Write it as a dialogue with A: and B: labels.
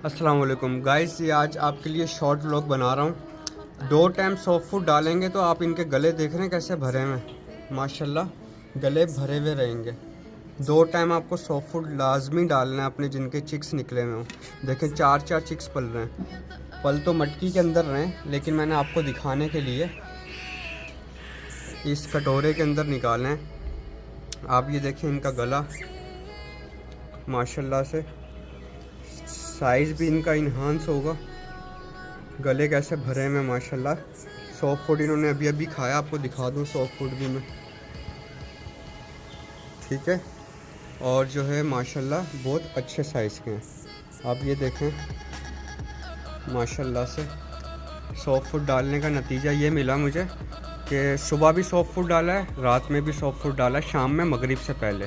A: अस्सलाम वालेकुम गाइस, ये आज आपके लिए शॉर्ट व्लॉग बना रहा हूँ। 2 टाइम सॉफ्ट फूड डालेंगे तो आप इनके गले देख रहे हैं कैसे भरे हुए हैं, माशाल्लाह गले भरे हुए रहेंगे। 2 टाइम आपको सॉफ्ट फूड लाजमी डालना है अपने जिनके चिक्स निकले हुए हों। देखें 4 चिक्स पल रहे हैं। पल तो मटकी के अंदर रहे हैं, लेकिन मैंने आपको दिखाने के लिए इस कटोरे के अंदर निकाले हैं। आप ये देखें इनका गला माशाल्लाह से साइज़ भी इनका इन्हांस होगा। गले कैसे भरे में माशाल्लाह। सॉफ्ट फूड इन्होंने अभी अभी खाया, आपको दिखा दूँ सॉफ्ट फूड भी मैं, ठीक है। और जो है माशाल्लाह बहुत अच्छे साइज़ के हैं। आप ये देखें माशाल्लाह से सॉफ्ट फूड डालने का नतीजा ये मिला मुझे कि सुबह भी सॉफ्ट फूड डाला है, रात में भी सॉफ्ट फूड डाला है, शाम में मगरिब से पहले।